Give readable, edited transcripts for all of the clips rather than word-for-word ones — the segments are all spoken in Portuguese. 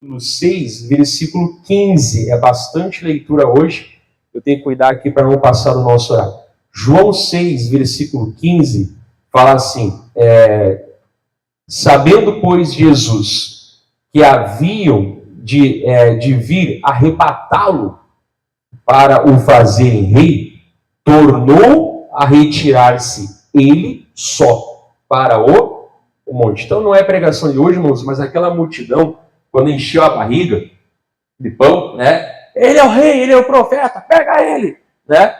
capítulo 6, versículo 15. É bastante leitura hoje. Eu tenho que cuidar aqui para não passar do nosso horário. João 6, versículo 15, fala assim: sabendo, pois, Jesus que haviam de vir arrebatá-lo para o fazerem rei, tornou a retirar-se ele só para o monte. Então não é pregação de hoje, irmãos, mas aquela multidão, quando encheu a barriga de pão, né? Ele é o rei, ele é o profeta, pega ele, né?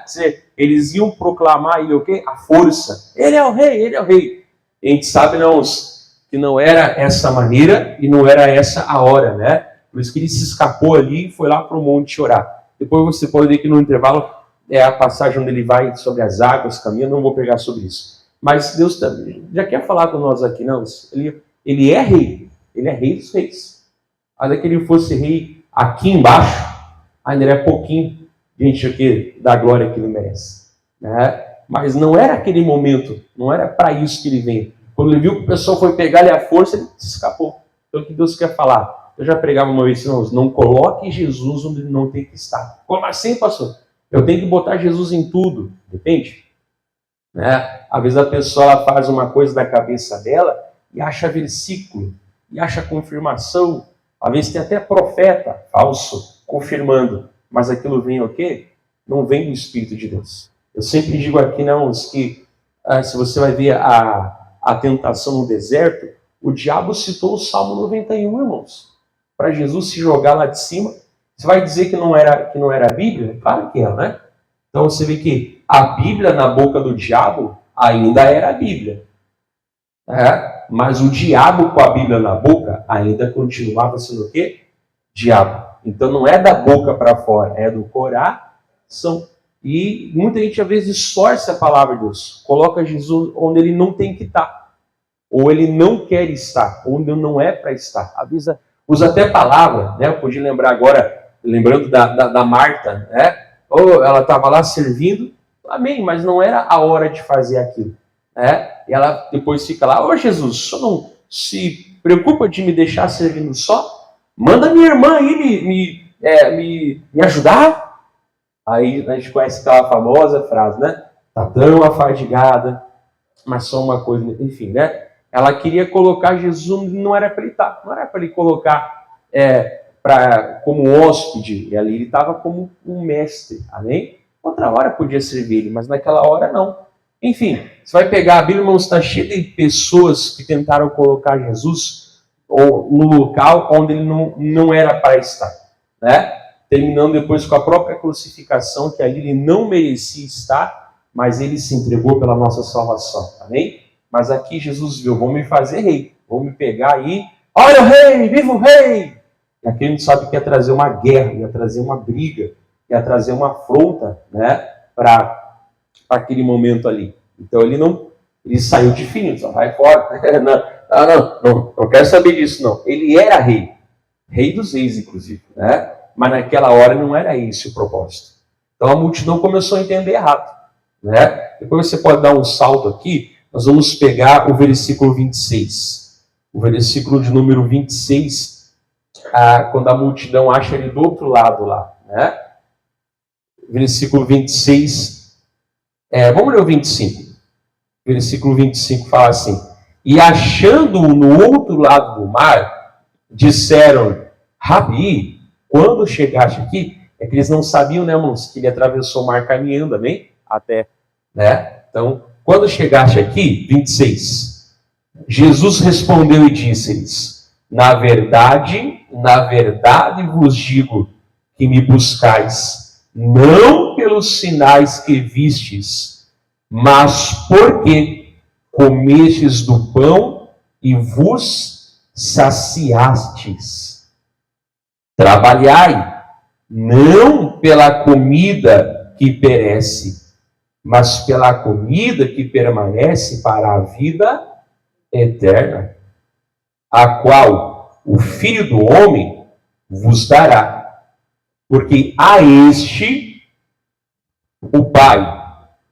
Eles iam proclamar ele o quê? A força. Ele é o rei, ele é o rei. E a gente sabe, não, que não era essa maneira e não era essa a hora, né? Por isso que ele se escapou ali e foi lá para o monte orar. Depois você pode ver que no intervalo é a passagem onde ele vai sobre as águas, caminha, não vou pregar sobre isso. Mas Deus já quer falar com nós aqui, não? Ele é rei, ele é rei dos reis. Ainda que ele fosse rei aqui embaixo, ainda é pouquinho gente aqui da glória que ele merece, né? Mas não era aquele momento, não era para isso que ele veio. Quando ele viu que o pessoal foi pegar-lhe a força, ele se escapou. Então o que Deus quer falar? Eu já pregava uma vez, não coloque Jesus onde ele não tem que estar. Como assim, pastor? Eu tenho que botar Jesus em tudo, entende? Né? Às vezes a pessoa ela faz uma coisa da cabeça dela e acha versículo, e acha confirmação. Às vezes tem até profeta falso confirmando, mas aquilo vem o quê? Não vem do Espírito de Deus. Eu sempre digo aqui, não, que se você vai ver a tentação no deserto, o diabo citou o Salmo 91, irmãos, para Jesus se jogar lá de cima. Você vai dizer que não era a Bíblia? Claro que é, né? Então você vê que a Bíblia na boca do diabo ainda era a Bíblia. Mas o diabo com a Bíblia na boca ainda continuava sendo o quê? Diabo. Então não é da boca para fora, é do coração. E muita gente às vezes distorce a palavra de Deus. Coloca Jesus onde ele não tem que estar. Ou ele não quer estar, onde não é para estar. Usa até palavra, né? Eu podia lembrar agora, lembrando da Marta, né? Ou ela estava lá servindo, amém, mas não era a hora de fazer aquilo, né? E ela depois fica lá: ô Jesus, o senhor não se preocupa de me deixar servindo só? Manda minha irmã aí me ajudar? Aí a gente conhece aquela famosa frase, né? Tá tão afadigada, mas só uma coisa, enfim, né? Ela queria colocar Jesus onde não era para ele estar, não era para ele colocar como hóspede, e ali ele estava como um mestre, amém? Outra hora podia servir ele, mas naquela hora não. Enfim, você vai pegar a Bíblia, irmãos, está cheia de pessoas que tentaram colocar Jesus no local onde ele não era para estar, né? Terminando depois com a própria crucificação, que ali ele não merecia estar, mas ele se entregou pela nossa salvação, amém? Mas aqui Jesus viu: vão me fazer rei, vão me pegar aí, olha o rei, viva o rei! E aqui a gente sabe que ia trazer uma guerra, ia trazer uma briga, ia trazer uma afronta, né, para aquele momento ali. Então ele saiu de fininho, só vai fora. Não quero saber disso, não. Ele era rei dos reis, inclusive, né? Mas naquela hora não era esse o propósito. Então a multidão começou a entender errado, né? Depois você pode dar um salto aqui, nós vamos pegar o versículo 26. O versículo de número 26, quando a multidão acha ele do outro lado lá, né? Versículo 26, vamos ler o 25. Versículo 25 fala assim: e achando-o no outro lado do mar, disseram: Rabi, quando chegaste aqui, é que eles não sabiam, né, irmãos, que ele atravessou o mar caminhando, amém? Até, né? Então, quando chegaste aqui, 26, Jesus respondeu e disse-lhes: na verdade vos digo que me buscais, não pelos sinais que vistes, mas porque comestes do pão e vos saciastes. Trabalhai, não pela comida que perece, mas pela comida que permanece para a vida eterna, a qual o Filho do Homem vos dará, porque a este o Pai,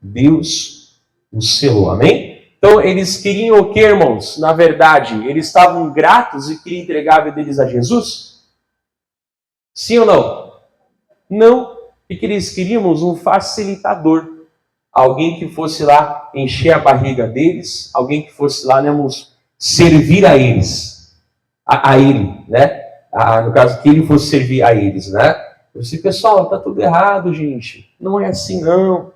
Deus, o selou. Amém? Então eles queriam o que, irmãos? Na verdade, eles estavam gratos e queriam entregar a vida deles a Jesus? Sim ou não? Não. O que eles queriam? Um facilitador. Alguém que fosse lá encher a barriga deles, alguém que fosse lá, né, servir a eles, a ele, né? No caso, que ele fosse servir a eles, né? Eu disse, pessoal, tá tudo errado, gente. Não é assim, não.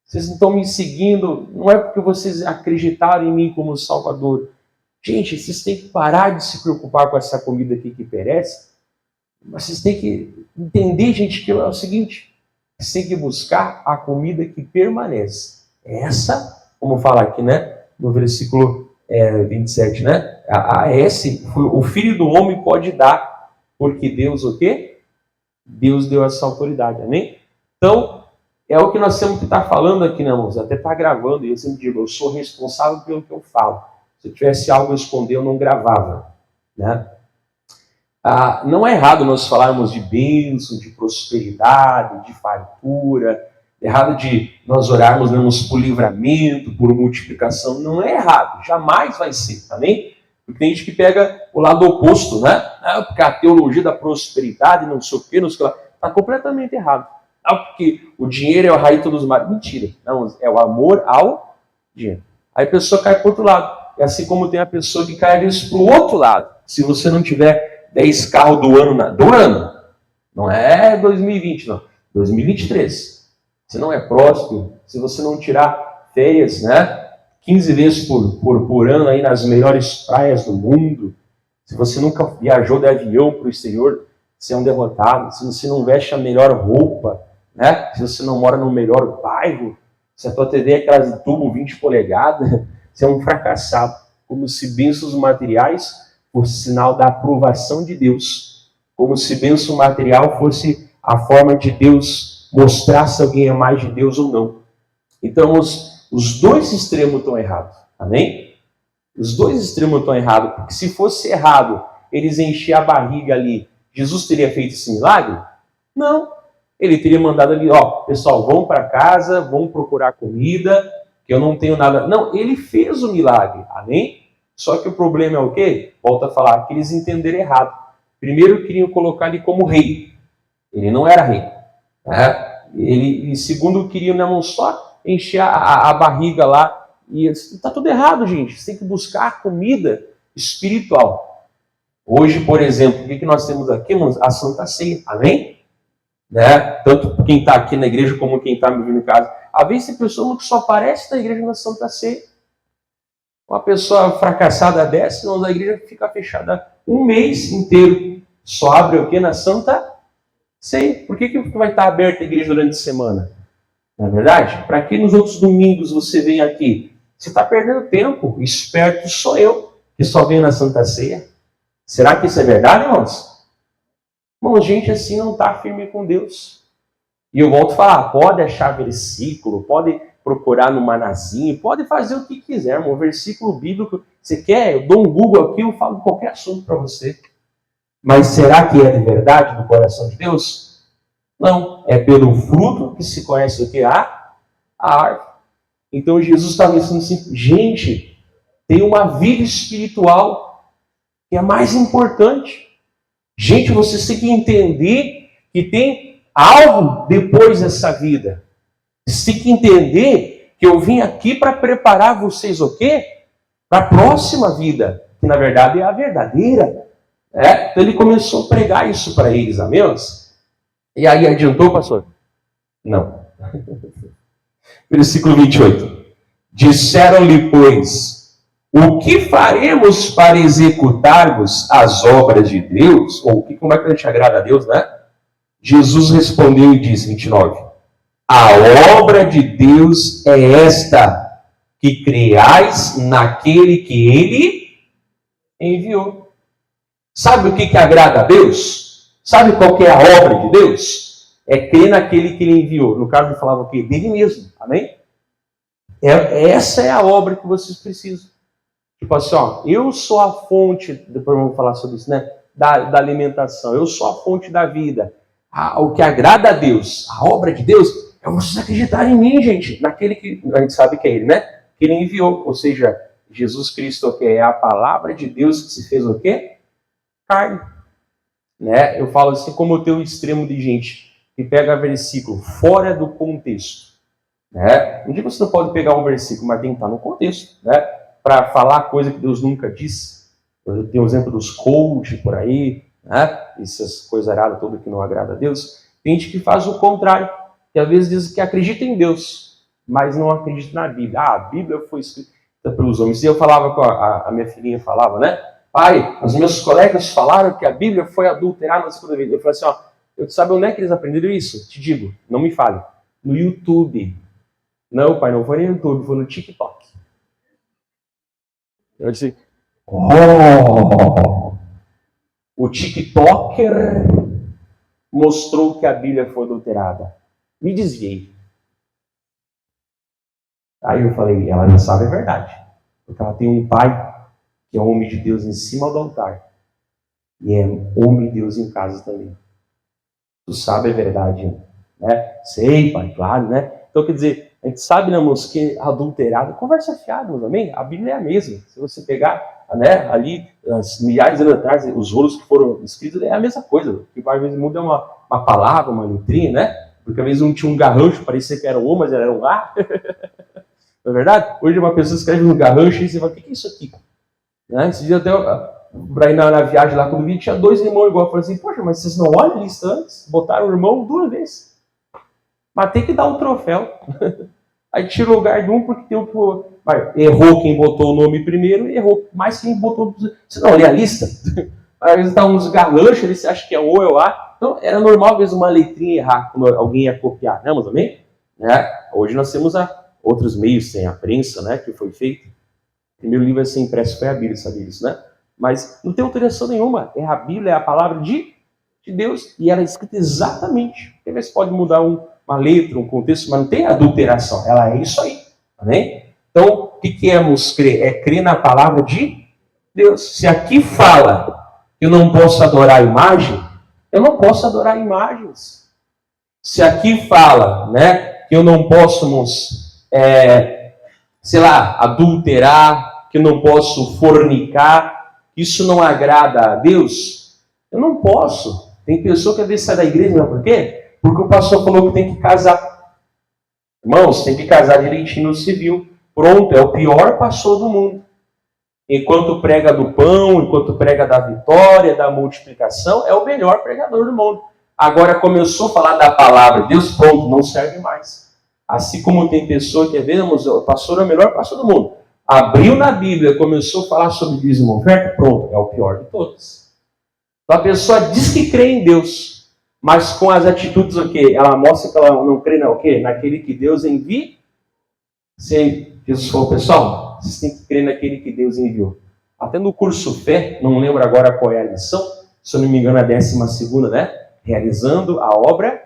Vocês não estão me seguindo, não é porque vocês acreditaram em mim como Salvador. Gente, vocês têm que parar de se preocupar com essa comida aqui que perece, mas vocês têm que entender, gente, que é o seguinte, vocês têm que buscar a comida que permanece. Essa, como fala aqui, né, no versículo 27, né, esse o Filho do Homem pode dar, porque Deus o quê? Deus deu essa autoridade, amém? Então, é o que nós temos que estar falando aqui, né, irmãos? Até está gravando, e eu sempre digo, eu sou responsável pelo que eu falo. Se eu tivesse algo a esconder, eu não gravava, né? Não é errado nós falarmos de bênção, de prosperidade, de fartura. É errado de nós orarmos por livramento, por multiplicação. Não é errado, jamais vai ser, amém? Porque tem gente que pega o lado oposto, né? Porque a teologia da prosperidade, não sei o quê, não sei o que lá. Está completamente errado. Porque o dinheiro é o raiz de todos os males. Mentira. Não, é o amor ao dinheiro. Aí a pessoa cai para o outro lado. E assim como tem a pessoa que cai para o outro lado. Se você não tiver 10 carros do ano, não é 2020, não. 2023. Você não é próspero. Se você não tirar férias, né? 15 vezes por ano aí nas melhores praias do mundo. Se você nunca viajou de avião para o exterior, você é um derrotado. Se você não veste a melhor roupa, né? Se você não mora no melhor bairro, se a tua TV é aquelas de tubo 20 polegadas, você é um fracassado. Como se bênçãos materiais fosse sinal da aprovação de Deus. Como se bênção material fosse a forma de Deus mostrar se alguém é mais de Deus ou não. Então, os dois extremos estão errados. Amém? Os dois extremos estão errados. Porque se fosse errado eles encher a barriga ali, Jesus teria feito esse milagre? Não. Ele teria mandado ali, pessoal, vão para casa, vão procurar comida, que eu não tenho nada. Não, ele fez o milagre. Amém? Só que o problema é o quê? Volta a falar, que eles entenderam errado. Primeiro, queriam colocar ele como rei. Ele não era rei. Né? E segundo, queriam não só encher a barriga lá. E está tudo errado, gente. Você tem que buscar comida espiritual. Hoje, por exemplo, o que nós temos aqui, irmãos? A Santa Ceia. Amém? Né? Tanto quem está aqui na igreja como quem está me vendo em casa. Às vezes tem pessoa que só aparece na igreja na Santa Ceia. Uma pessoa fracassada dessa, nós a igreja fica fechada um mês inteiro. Só abre o quê? Na Santa Ceia. Por que vai estar aberta a igreja durante a semana? Não é verdade? Para que nos outros domingos você vem aqui? Você está perdendo tempo. Esperto sou eu, que só venho na Santa Ceia. Será que isso é verdade, irmãos? Irmãos, gente assim não está firme com Deus. E eu volto a falar, pode achar versículo, pode procurar no manazinho, pode fazer o que quiser, irmão. Versículo bíblico, você quer? Eu dou um Google aqui, eu falo qualquer assunto para você. Mas será que é de verdade do coração de Deus? Não, é pelo fruto que se conhece o que? A árvore. Então Jesus estava ensinando assim, gente, tem uma vida espiritual que é mais importante. Gente, vocês têm que entender que tem algo depois dessa vida. Vocês têm que entender que eu vim aqui para preparar vocês o quê? Para a próxima vida, que na verdade é a verdadeira. Então ele começou a pregar isso para eles, amém? E aí adiantou, pastor? Não. Versículo 28. Disseram-lhe, pois, o que faremos para executarmos as obras de Deus? Ou como é que a gente agrada a Deus, né? Jesus respondeu e disse, 29. A obra de Deus é esta, que creais naquele que Ele enviou. Sabe o que agrada a Deus? Sabe qual que é a obra de Deus? É crer naquele que Ele enviou. No caso, ele falava o quê? Dele mesmo. Amém? Essa é a obra que vocês precisam. Tipo assim, eu sou a fonte, depois vamos falar sobre isso, né? Da alimentação. Eu sou a fonte da vida. O que agrada a Deus, a obra de Deus, é vocês acreditarem em mim, gente. Naquele que a gente sabe que é Ele, né? Que Ele enviou. Ou seja, Jesus Cristo, que é a palavra de Deus que se fez o quê? Carne. né? Eu falo assim, como eu tenho um extremo de gente que pega versículo fora do contexto, né? Não digo que você não pode pegar um versículo, mas tem que estar no contexto, né? Para falar coisa que Deus nunca disse. Eu tenho o exemplo dos coach por aí, né? Essas coisas aradas todas que não agrada a Deus. Tem gente que faz o contrário, que às vezes diz que acredita em Deus, mas não acredita na Bíblia. Ah, a Bíblia foi escrita pelos homens. E eu falava com a minha filhinha, falava, né? Pai, os meus colegas falaram que a Bíblia foi adulterada na segunda vez. Eu falei assim, ó, eu sabe onde é que eles aprenderam isso? Te digo, não me fale. No YouTube. Não, pai, não foi no YouTube, foi no TikTok. Eu disse, oh! O TikToker mostrou que a Bíblia foi adulterada. Me desviei. Aí eu falei, ela não sabe a verdade. Porque ela tem um pai que é homem de Deus em cima do altar. E é homem de Deus em casa também. Tu sabe a verdade, né? Sei, pai, claro, né? Então, quer dizer, a gente sabe, né, irmãos, que adulterado, conversa fiada, irmãos, amém? A Bíblia é a mesma. Se você pegar, né, ali, milhares de anos atrás, os rolos que foram escritos, é a mesma coisa. O que às vezes muda uma palavra, uma letrinha, né? Porque às vezes um tinha um garrancho, parecia que era um O, mas era um A. Não é verdade? Hoje uma pessoa escreve no garrancho e você fala, o que é isso aqui? Né? Esse dia até, para ir na viagem lá, quando vi, tinha 2 irmãos igual. Eu falei assim, poxa, mas vocês não olham a lista antes? Botaram o irmão 2 vezes. Mas tem que dar um troféu. Aí tira o lugar de um porque tem um... Errou quem botou o nome primeiro e errou mais quem botou... Você não lê a lista? Às vezes tá uns garranchos, você acha que é O, é o A. Então era normal, às vezes, uma letrinha errar quando alguém ia copiar, né, mas também? Né? Hoje nós temos outros meios, tem a prensa, né, que foi feito. O primeiro livro a ser impresso foi a Bíblia, sabia isso, né? Mas não tem autorização nenhuma. A Bíblia é a palavra de Deus e ela é escrita exatamente. Às vezes pode mudar uma letra, um contexto, mas não tem adulteração. Ela é isso aí. Amém? Então, o que é crer? É crer na palavra de Deus. Se aqui fala que eu não posso adorar a imagem, eu não posso adorar imagens. Se aqui fala, né, que eu não posso, sei lá, adulterar, que eu não posso fornicar, que isso não agrada a Deus, eu não posso. Tem pessoa que às vezes sai da igreja, não, por quê? Porque o pastor falou que tem que casar. Irmãos, tem que casar direitinho no civil. Pronto, é o pior pastor do mundo. Enquanto prega do pão, enquanto prega da vitória, da multiplicação, é o melhor pregador do mundo. Agora começou a falar da palavra de Deus, pronto, não serve mais. Assim como tem pessoa que, vemos, o pastor é o melhor pastor do mundo. Abriu na Bíblia, começou a falar sobre dízimo e oferta, pronto, é o pior de todos. Então a pessoa diz que crê em Deus, mas com as atitudes o quê? Ela mostra que ela não crê no quê? Naquele que Deus envia. Se Jesus falou, pessoal, vocês têm que crer naquele que Deus enviou. Até no curso Fé, não lembro agora qual é a lição, se eu não me engano a 12ª, né? Realizando a obra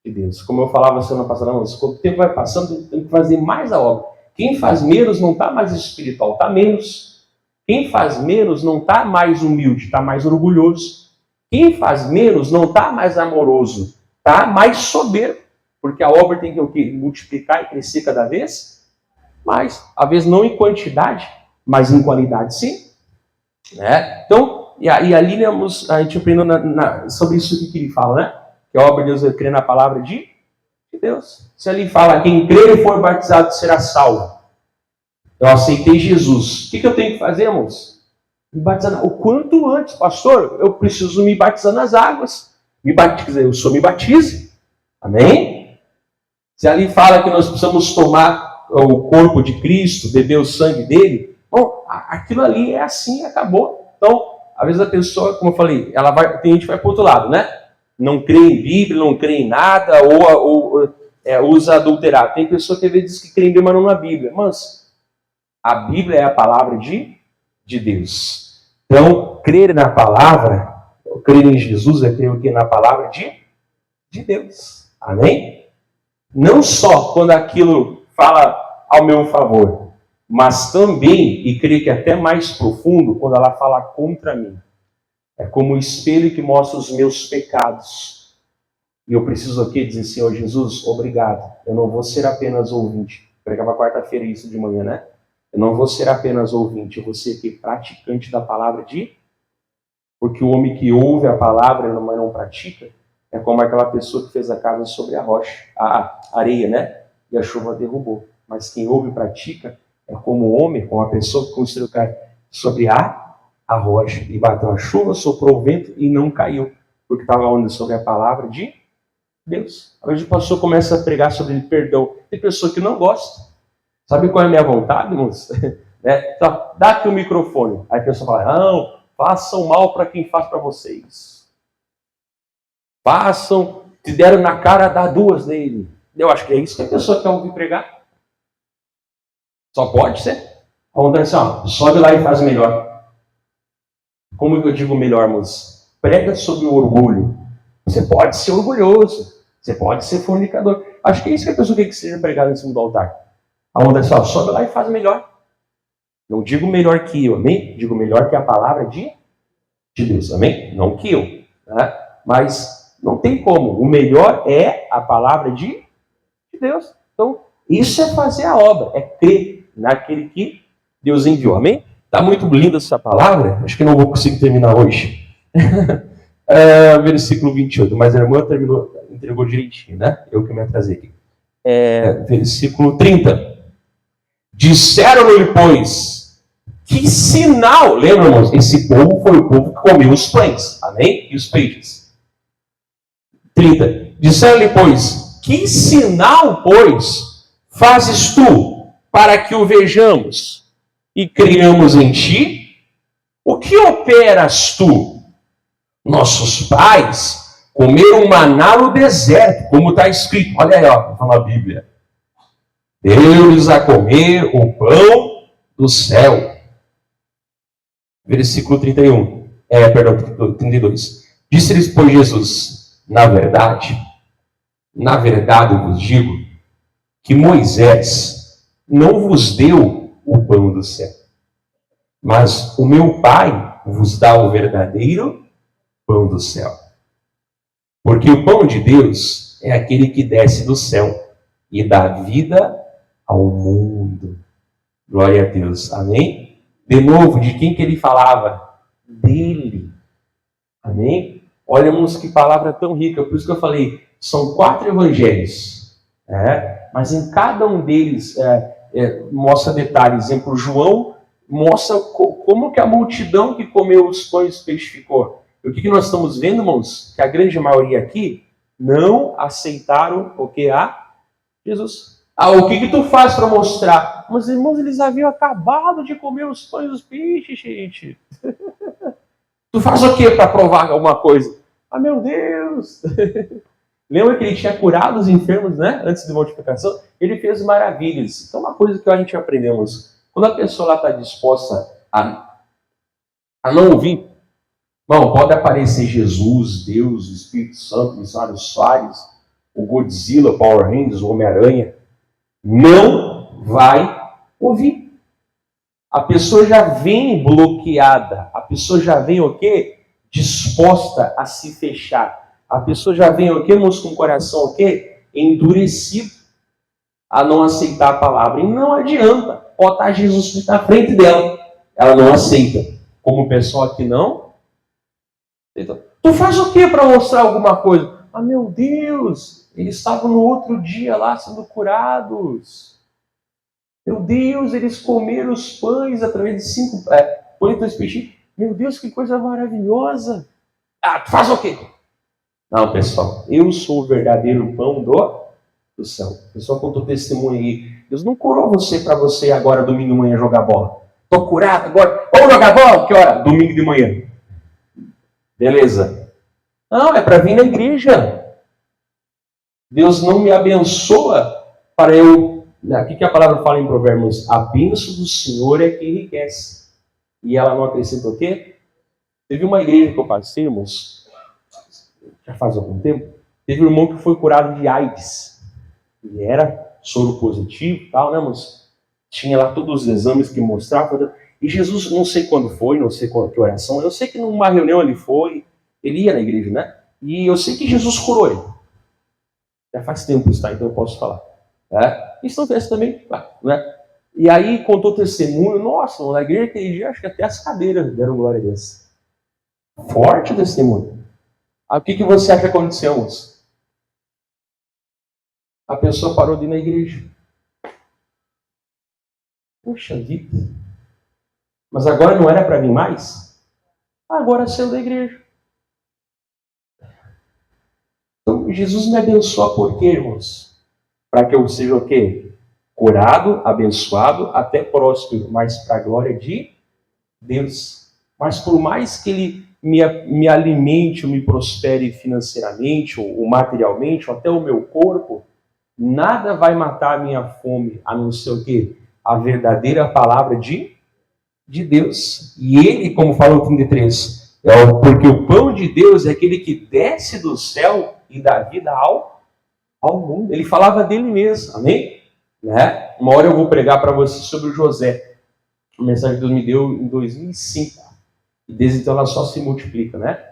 de Deus. Como eu falava semana passada, não, quando o tempo vai passando, tem que fazer mais a obra. Quem faz menos não está mais espiritual, está menos. Quem faz menos não está mais humilde, está mais orgulhoso. Quem faz menos não está mais amoroso, está mais soberbo. Porque a obra tem que o quê? Multiplicar e crescer cada vez mais. Às vezes não em quantidade, mas em qualidade sim. Né? Então, e ali a gente aprendeu sobre isso que ele fala, né? Que a obra de Deus é crer na palavra de Deus. Se ali fala, quem crer e for batizado será salvo. Eu aceitei Jesus. O que eu tenho que fazer, irmãos? Me batizar o quanto antes. Pastor, eu preciso me batizar nas águas. Me batize. Amém? Se ali fala que nós precisamos tomar o corpo de Cristo, beber o sangue dele, bom, aquilo ali é assim, acabou. Então, às vezes a pessoa, como eu falei, tem gente que vai para o outro lado, né? Não crê em Bíblia, não crê em nada, ou usa adulterado. Tem pessoa que às vezes diz que crê em Bíblia, mas não na Bíblia. Mas a Bíblia é a palavra de Deus. Então, crer na palavra, crer em Jesus é crer o que? Na palavra de Deus. Amém? Não só quando aquilo fala ao meu favor, mas também, e creio que até mais profundo, quando ela fala contra mim. É como o espelho que mostra os meus pecados. E eu preciso aqui dizer, Senhor Jesus, obrigado. Eu não vou ser apenas ouvinte. Pregava quarta-feira isso de manhã, né? Eu não vou ser apenas ouvinte, eu vou ser aqui praticante da palavra de Porque o homem que ouve a palavra, mas não pratica, é como aquela pessoa que fez a casa sobre a rocha, a areia, né? E a chuva derrubou. Mas quem ouve e pratica é como o homem, como a pessoa que construiu sobre a rocha. E bateu a chuva, soprou o vento e não caiu. Porque estava onde? Sobre a palavra de Deus. Hoje o pastor começa a pregar sobre perdão. Tem pessoa que não gosta. Sabe qual é a minha vontade, irmãos? Então, dá aqui o microfone. Aí a pessoa fala, não, façam mal para quem faz para vocês. Façam, te deram na cara, dá duas nele. Eu acho que é isso que a pessoa quer ouvir pregar. Só pode ser. Vamos dar assim, ó, sobe lá e faz melhor. Como eu digo melhor, irmãos? Prega sobre o orgulho. Você pode ser orgulhoso. Você pode ser fornicador. Acho que é isso que a pessoa quer que seja pregado em cima do altar. A onda é só, sobe lá e faz melhor. Não digo melhor que eu, amém? Digo melhor que a palavra de Deus, amém? Não que eu. Né? Mas não tem como. O melhor é a palavra de Deus. Então, isso é fazer a obra. É crer naquele que Deus enviou, amém? Está muito linda essa palavra. Acho que não vou conseguir terminar hoje. Versículo 28. Mas a irmã entregou direitinho, né? Eu que me atrasei aqui. Versículo 30. Disseram-lhe, pois, que sinal... Lembra, irmãos? Esse povo foi o povo que comeu os pães. Amém? E os peixes. 30. Disseram-lhe, pois, que sinal, pois, fazes tu para que o vejamos e criamos em ti? O que operas tu? Nossos pais comeram maná no deserto, como está escrito. Olha aí, ó, fala a Bíblia. Deu-lhes a comer o pão do céu. Versículo 31. 32. Disse-lhes, pois, Jesus, na verdade eu vos digo, que Moisés não vos deu o pão do céu, mas o meu Pai vos dá o verdadeiro pão do céu. Porque o pão de Deus é aquele que desce do céu e dá vida ao mundo. Glória a Deus. Amém? De novo, de quem que ele falava? Dele. Amém? Olha, irmãos, que palavra tão rica. Por isso que eu falei, são 4 evangelhos. Mas em cada um deles mostra detalhes. Exemplo, João mostra como que a multidão que comeu os pães e os peixes ficou. E o que nós estamos vendo, irmãos? Que a grande maioria aqui não aceitaram o que? Jesus. O que tu faz para mostrar? Mas, irmãos, eles haviam acabado de comer os pães e os peixes, gente. Tu faz o que para provar alguma coisa? Meu Deus! Lembra que ele tinha curado os enfermos, né? Antes de multiplicação? Ele fez maravilhas. Então, uma coisa que a gente aprendemos. Quando a pessoa está disposta a não ouvir, bom, pode aparecer Jesus, Deus, o Espírito Santo, Missionário Soares, o Godzilla, o Power Rangers, o Homem-Aranha. Não vai ouvir. A pessoa já vem bloqueada. A pessoa já vem o quê? Disposta a se fechar. A pessoa já vem o quê, irmãos, com o coração o quê? Endurecido a não aceitar a palavra. E não adianta botar Jesus na frente dela. Ela não aceita. Como o pessoal aqui não. Então, tu faz o quê para mostrar alguma coisa? Meu Deus, eles estavam no outro dia lá sendo curados. Meu Deus, eles comeram os pães através de 5 pães e 2 peixinhos. Meu Deus, que coisa maravilhosa. Tu faz o quê? Não, pessoal, eu sou o verdadeiro pão do céu. O pessoal contou testemunho aí. Deus não curou você para você agora, domingo de manhã, jogar bola. Estou curado agora. Vamos jogar bola? Que hora? Domingo de manhã. Beleza. Não, é para vir na igreja. Deus não me abençoa para eu... O que a palavra fala em Provérbios? A bênção do Senhor é que enriquece. E ela não acrescenta o quê? Teve uma igreja que eu passei, irmãos, já faz algum tempo, teve um irmão que foi curado de AIDS. Ele era soro positivo e tal, né, irmãos? Tinha lá todos os exames que mostravam. E Jesus, não sei quando foi, não sei qual que oração, eu sei que numa reunião ele foi, ele ia na igreja, né? E eu sei que Jesus curou ele. Já faz tempo isso, tá? Então eu posso falar. Isso acontece também, né? E aí contou testemunho, nossa, na igreja aquele dia, acho que até as cadeiras deram glória a Deus. Forte o testemunho. Aí o que você acha que aconteceu, moço? A pessoa parou de ir na igreja. Puxa vida. Mas agora não era para mim mais? Agora saiu da igreja. Então, Jesus me abençoa por quê, irmãos? Para que eu seja o quê? Curado, abençoado, até próspero, mas para a glória de Deus. Mas por mais que Ele me alimente, ou me prospere financeiramente, ou materialmente, ou até o meu corpo, nada vai matar a minha fome, a não ser o quê? A verdadeira palavra de Deus. E Ele, como fala o 33, porque o pão de Deus é aquele que desce do céu e dá vida ao mundo. Ele falava dele mesmo, amém? Né? Uma hora eu vou pregar para você sobre o José. A mensagem que Deus me deu em 2005. E desde então ela só se multiplica, né?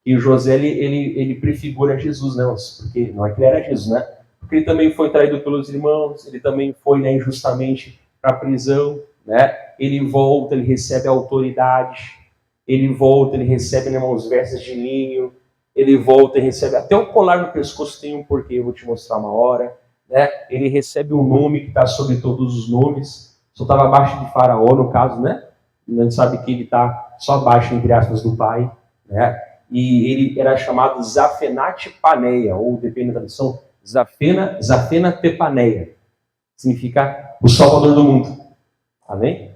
E o José, ele prefigura Jesus, né? Porque não é que ele era Jesus, né? Porque ele também foi traído pelos irmãos, ele também foi, né, injustamente para a prisão, né? Ele volta, ele recebe autoridade, ele volta, ele recebe, né, irmãos, vestes de linho, ele volta e recebe até o colar no pescoço tem um porquê, eu vou te mostrar uma hora, né? Ele recebe um nome que está sobre todos os nomes, só estava abaixo de Faraó, no caso, né? A gente sabe que ele está só abaixo, entre aspas, do pai, né? E ele era chamado Zafenate Paneia, ou depende da tradução, Zafena Tepaneia. Significa o Salvador do mundo. Amém?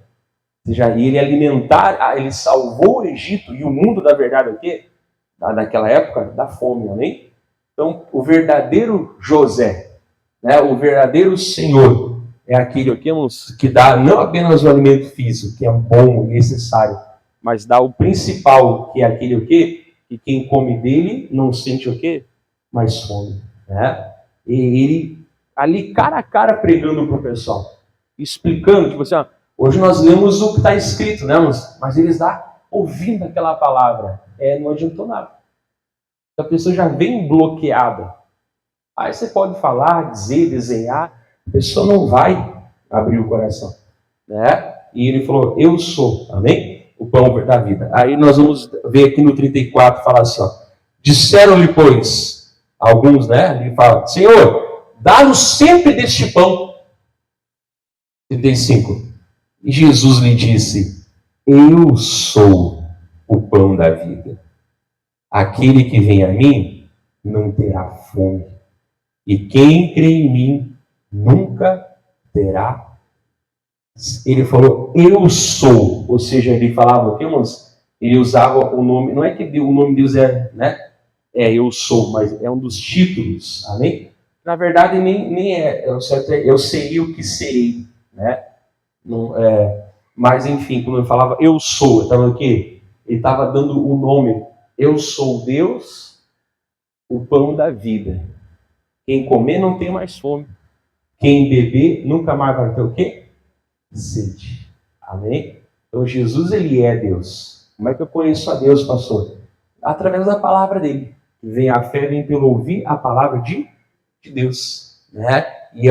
Ou seja, ele salvou o Egito e o mundo, da verdade, o quê? Naquela época, da fome, amém? Então, o verdadeiro José, né, o verdadeiro Senhor, é aquele que dá não apenas o alimento físico, que é bom e necessário, mas dá o principal, que é aquele o quê? Que quem come dele não sente o quê? Mais fome, né? E ele ali cara a cara pregando para o pessoal, explicando, tipo assim, ó, hoje nós lemos o que está escrito, né? Mas eles lá ouvindo aquela palavra, não adiantou nada. A pessoa já vem bloqueada. Aí você pode falar, dizer, desenhar, a pessoa não vai abrir o coração, né? E ele falou, eu sou, amém? O pão da vida. Aí nós vamos ver aqui no 34, fala assim, ó, disseram-lhe, pois, alguns, né? Ele fala, Senhor, dá-nos sempre deste pão. 35. E Jesus lhe disse, eu sou o pão da vida. Aquele que vem a mim não terá fome. E quem crê em mim nunca terá. Ele falou, eu sou. Ou seja, ele falava o que, irmãos? Ele usava o nome, não é que o nome de Deus é, né? Eu sou, mas é um dos títulos, amém? Na verdade, nem é, eu seria o que serei, né? Não, mas enfim, quando ele falava eu sou, estava o quê? Ele estava dando o nome, eu sou Deus, o pão da vida. Quem comer não tem mais fome. Quem beber nunca mais vai ter o quê? Sede. Amém? Então Jesus, ele é Deus. Como é que eu conheço a Deus, pastor? Através da palavra dele. Vem a fé, vem pelo ouvir a palavra de Deus, né? E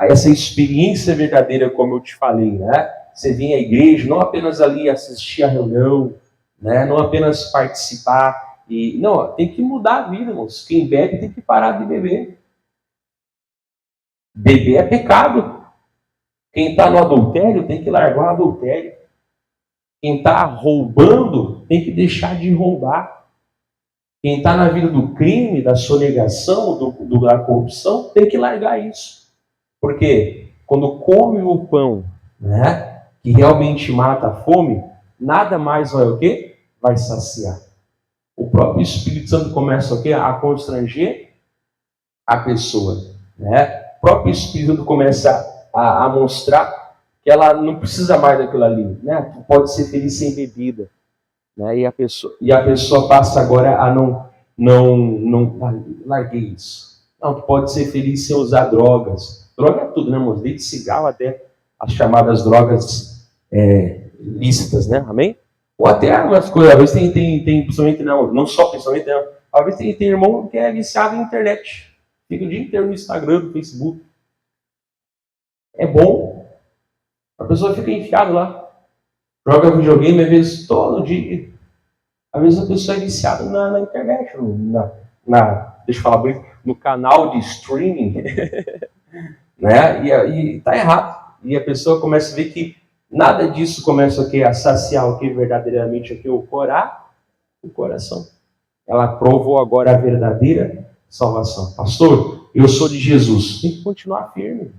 essa experiência verdadeira, como eu te falei, né? Você vem à igreja, não apenas ali assistir a reunião, né? Não apenas participar, não, tem que mudar a vida, irmãos. Quem bebe tem que parar de beber. Beber é pecado. Quem está no adultério tem que largar o adultério. Quem está roubando tem que deixar de roubar. Quem está na vida do crime, da sonegação, da corrupção, tem que largar isso. Porque quando come o pão, né, que realmente mata a fome, nada mais vai o quê? Vai saciar. O próprio Espírito Santo começa o quê? A constranger a pessoa, né? O próprio Espírito Santo começa a mostrar que ela não precisa mais daquilo ali, né? Tu pode ser feliz sem bebida, né? E a pessoa passa agora a não larguei isso. Não, tu pode ser feliz sem usar drogas. Droga é tudo, né, irmãos? Desde cigarro até as chamadas drogas lícitas, né? Amém? Ou até algumas coisas, às vezes tem principalmente, não só principalmente, não. Às vezes tem irmão que é viciado em internet. Fica o dia inteiro no Instagram, no Facebook. É bom. A pessoa fica enfiada lá. Joga videogame, às vezes, todo dia. Às vezes a pessoa é viciada na internet, deixa eu falar bem, no canal de streaming, né? E tá errado. E a pessoa começa a ver que nada disso começa a saciar o que verdadeiramente o coração. Ela provou agora a verdadeira salvação. Pastor, eu sou de Jesus. Tem que continuar firme.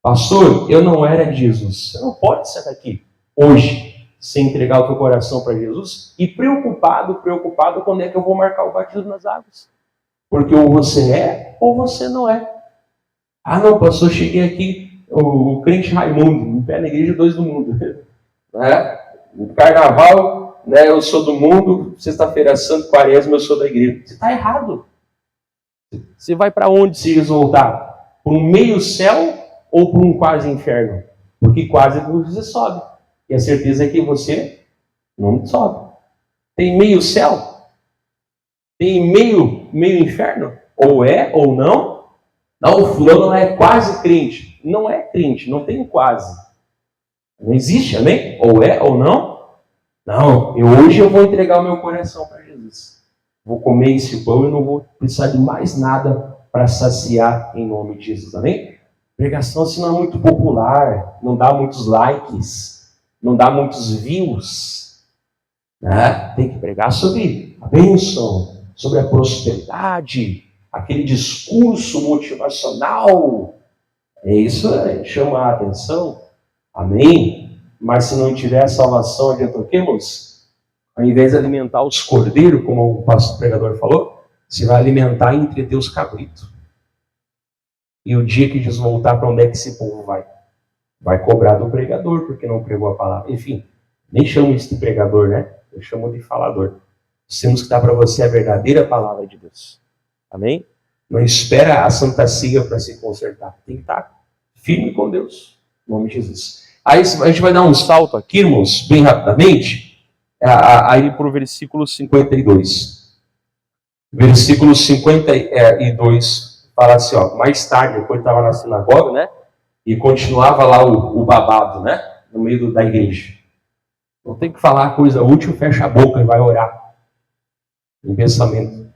Pastor, eu não era de Jesus. Você não pode sair daqui hoje sem entregar o teu coração para Jesus e preocupado quando é que eu vou marcar o batismo nas águas. Porque ou você é ou você não é. Ah não, pastor, cheguei aqui, o crente Raimundo, em pé na igreja, dois do mundo. Né? No carnaval, né, eu sou do mundo, sexta-feira santa, quaresma, eu sou da igreja. Você está errado. Você vai para onde se voltar? Para um meio céu ou para um quase inferno? Porque quase você sobe. E a certeza é que você não sobe. Tem meio céu? Tem meio inferno? Ou é ou não? Não, o fulano é quase crente. Não é crente, não tem quase. Não existe, amém? Ou é ou não? Não, hoje eu vou entregar o meu coração para Jesus. Vou comer esse pão e não vou precisar de mais nada para saciar em nome de Jesus, amém? Pregação assim não é muito popular, não dá muitos likes, não dá muitos views. Né? Tem que pregar sobre a bênção, sobre a prosperidade, aquele discurso motivacional. É isso, chama a atenção. Amém? Mas se não tiver a salvação, adianta o quê, moço? Ao invés de alimentar os cordeiros, como o pastor pregador falou, você vai alimentar e entreter os cabritos. E o dia que Jesus voltar, para onde é que esse povo vai? Vai cobrar do pregador, porque não pregou a palavra. Enfim, nem chamo isso de pregador, né? Eu chamo de falador. Temos que dar para você a verdadeira palavra de Deus. Amém? Não espera a Santa Ceia para se consertar. Tem que estar firme com Deus. Em nome de Jesus. Aí a gente vai dar um salto aqui, irmãos, bem rapidamente. Aí para o versículo 52. Versículo 52 fala assim, ó, mais tarde, depois estava na sinagoga, né? E continuava lá o babado, né? No meio da igreja. Não tem que falar coisa útil, fecha a boca e vai orar. Em pensamento.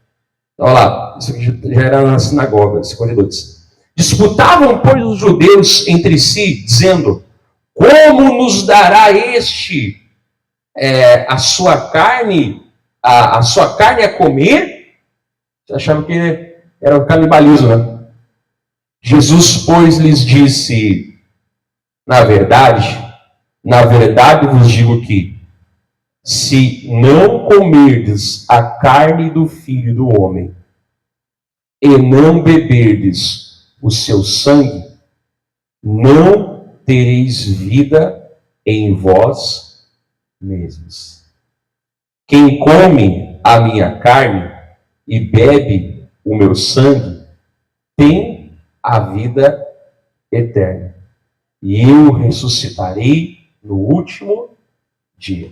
Olha lá, isso aqui já era na sinagoga, 52. Disputavam, pois, os judeus entre si, dizendo: como nos dará este a sua carne a comer? Você achava que era o canibalismo, né? Jesus, pois, lhes disse: na verdade vos digo que, se não comerdes a carne do Filho do Homem e não beberdes o seu sangue, não tereis vida em vós mesmos. Quem come a minha carne e bebe o meu sangue tem a vida eterna, e eu ressuscitarei no último dia.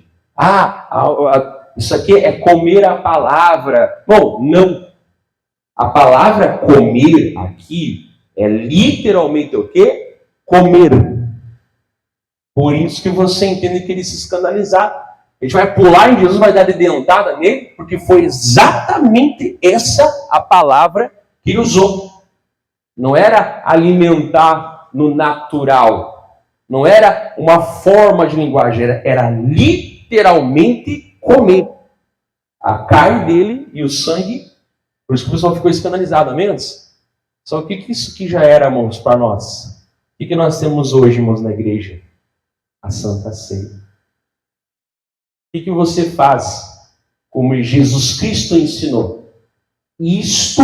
Isso aqui é comer a palavra. Bom, não. A palavra comer aqui é literalmente o quê? Comer. Por isso que você entende que ele se escandalizaram. A gente vai pular em Jesus, vai dar de dentada nele, porque foi exatamente essa a palavra que ele usou. Não era alimentar no natural. Não era uma forma de linguagem. Era literalmente comer a carne dele e o sangue. Por isso que o pessoal ficou escandalizado, amém? Só que isso que já era, irmãos, para nós? O que nós temos hoje, irmãos, na igreja? A Santa Ceia. O que você faz como Jesus Cristo ensinou? Isto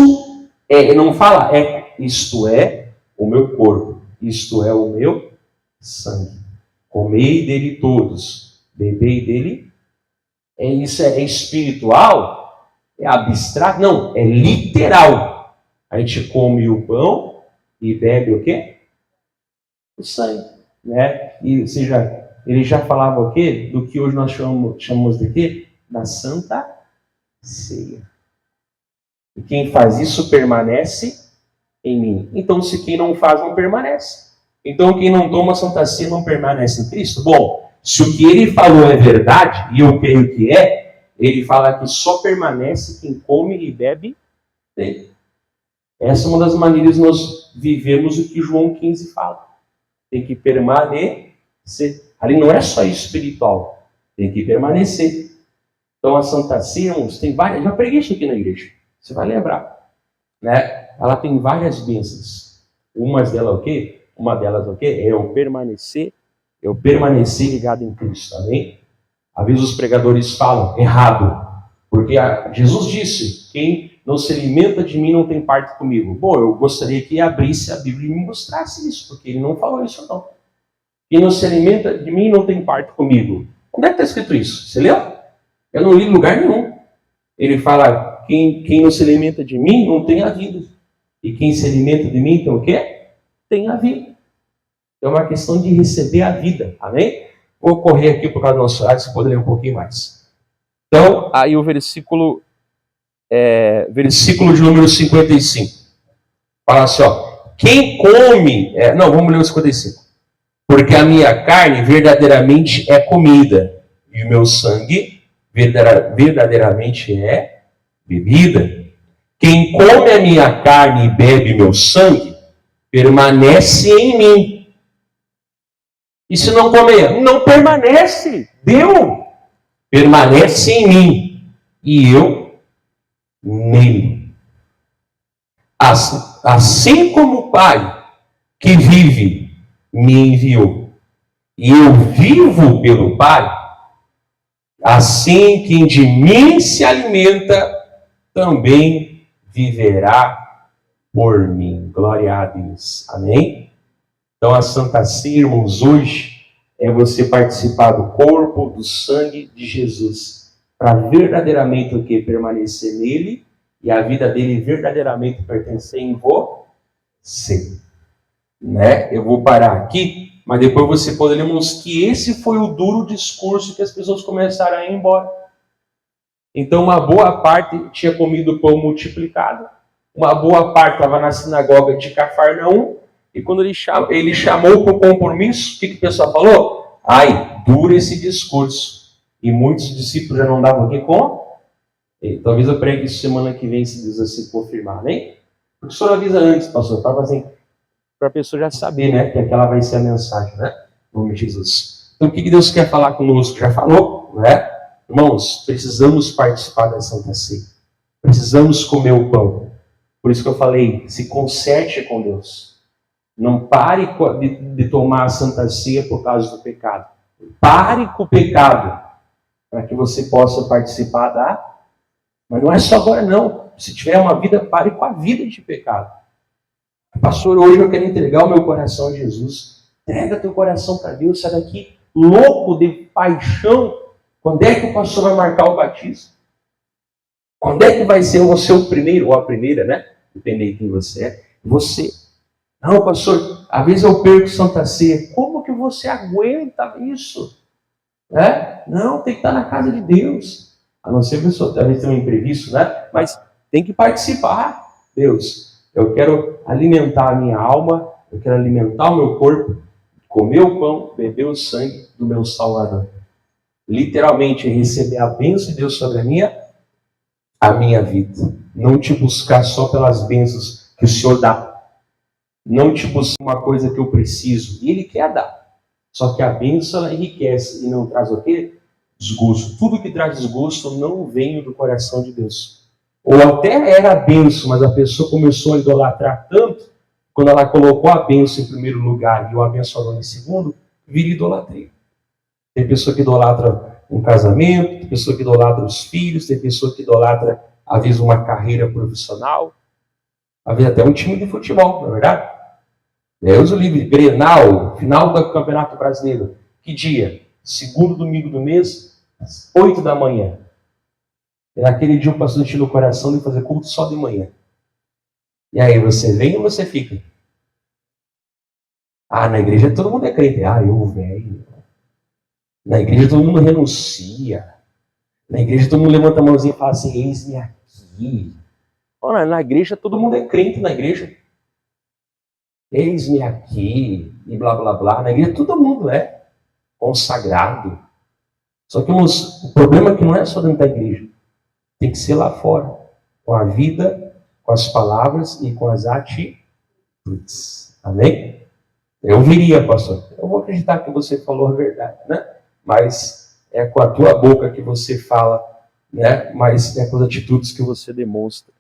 não fala, isto é o meu corpo, isto é o meu sangue. Comei dele todos, bebei dele. Isso é espiritual? É abstrato? Não, é literal. A gente come o pão e bebe o quê? O sangue. Né? E, ou seja, ele já falava o quê? Do que hoje nós chamamos de quê? Da Santa Ceia. E quem faz isso permanece em mim. Então, se quem não faz, não permanece. Então, quem não toma a Santa Ceia não permanece em Cristo? Bom, se o que ele falou é verdade, e eu creio que é, Ele fala que só permanece quem come e bebe dele. Essa é uma das maneiras de nós vivemos o que João 15 fala. Tem que permanecer. Ali não é só espiritual, tem que permanecer. Então a Santa Ceia, irmãos, tem várias. Já preguei isso aqui na igreja, você vai lembrar, né? Ela tem várias bênçãos. Uma delas o quê? É eu permanecer ligado em Cristo, amém? Às vezes os pregadores falam errado, porque Jesus disse: quem não se alimenta de mim não tem parte comigo. Bom, eu gostaria que abrisse a Bíblia e me mostrasse isso, porque ele não falou isso não. Quem não se alimenta de mim não tem parte comigo. Onde é que está escrito isso? Você leu? Eu não li em lugar nenhum. Ele fala: quem não se alimenta de mim não tem a vida. E quem se alimenta de mim tem o quê? Tem a vida. É uma questão de receber a vida. Amém? Vou correr aqui por causa do nosso horário, se puder ler um pouquinho mais. Então, aí o versículo de número 55. Fala assim, ó. Quem come... vamos ler o 55. Porque a minha carne verdadeiramente é comida, e o meu sangue verdadeiramente é bebida. Quem come a minha carne e bebe meu sangue, permanece em mim. E se não comer? Não permanece. Deu. Permanece em mim. E eu nele. Assim como o Pai que vive me enviou, e eu vivo pelo Pai, assim quem de mim se alimenta, também viverá por mim. Glória a Deus. Amém? Então a Santa Ceia, irmãos, hoje é você participar do corpo, do sangue de Jesus, para verdadeiramente o que? Permanecer nele e a vida dele verdadeiramente pertencer em você. Né? Eu vou parar aqui, mas depois você pode ler, irmãos, que esse foi o duro discurso que as pessoas começaram a ir embora. Então uma boa parte tinha comido pão multiplicado, uma boa parte estava na sinagoga de Cafarnaum, e quando ele chamou para o compromisso, o que o pessoal falou? Ai, duro esse discurso. E muitos discípulos já não davam aqui com? E talvez eu pregue isso semana que vem, se Deus assim confirmar, né? Porque o senhor avisa antes, pastor, para a pessoa já saber, né? Que aquela vai ser a mensagem, né? Em nome de Jesus. Então o que Deus quer falar conosco? Já falou, né? Irmãos, precisamos participar da Santa Ceia. Precisamos comer o pão. Por isso que eu falei, se conserte com Deus. Não pare de tomar a Santa Ceia por causa do pecado. Pare com o pecado, para que você possa participar da... Mas não é só agora não. Se tiver uma vida, pare com a vida de pecado. Pastor, hoje eu quero entregar o meu coração a Jesus. Entrega teu coração para Deus. Sai daqui louco de paixão. Quando é que o pastor vai marcar o batismo? Quando é que vai ser você o primeiro ou a primeira, né? Depende de quem você é. Você. Não, pastor, às vezes eu perco Santa Ceia. Como que você aguenta isso? Não, tem que estar na casa de Deus. A não ser que a pessoa talvez tenha um imprevisto, né? Mas tem que participar. Deus, eu quero alimentar a minha alma, eu quero alimentar o meu corpo, comer o pão, beber o sangue do meu Salvador. Literalmente, receber a bênção de Deus sobre a minha vida. Não te buscar só pelas bênçãos que o Senhor dá. Não te buscar uma coisa que eu preciso. E Ele quer dar. Só que a bênção ela enriquece e não traz o quê? Desgosto. Tudo que traz desgosto não vem do coração de Deus. Ou até era a bênção, mas a pessoa começou a idolatrar tanto, quando ela colocou a bênção em primeiro lugar e o abençoador em segundo, vira idolatria. Tem pessoa que idolatra um casamento, tem pessoa que idolatra os filhos, tem pessoa que idolatra, às vezes, uma carreira profissional, às vezes até um time de futebol, não é verdade? Deus o livre, Grenal, final do Campeonato Brasileiro. Que dia? Segundo domingo do mês, às 8 da manhã. Naquele dia o pastor tirou o coração de fazer culto só de manhã. E aí, você vem ou você fica? Na igreja todo mundo é crente. Eu, velho. Na igreja todo mundo renuncia. Na igreja todo mundo levanta a mãozinha e fala assim, eis-me aqui. Na igreja todo mundo é crente na igreja. Eis-me aqui, e blá blá blá. Na igreja todo mundo é consagrado. Só que o problema é que não é só dentro da igreja. Tem que ser lá fora. Com a vida, com as palavras e com as atitudes. Amém? Eu viria, pastor. Eu vou acreditar que você falou a verdade, né? Mas é com a tua boca que você fala, né? Mas é com as atitudes que você demonstra.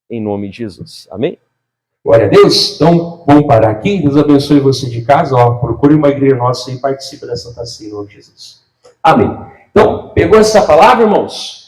Em nome de Jesus. Amém? Glória a Deus. Então, vamos parar aqui. Deus abençoe você de casa. Ó, procure uma igreja nossa e participe da Santa Ceia em nome de Jesus. Amém. Então, pegou essa palavra, irmãos?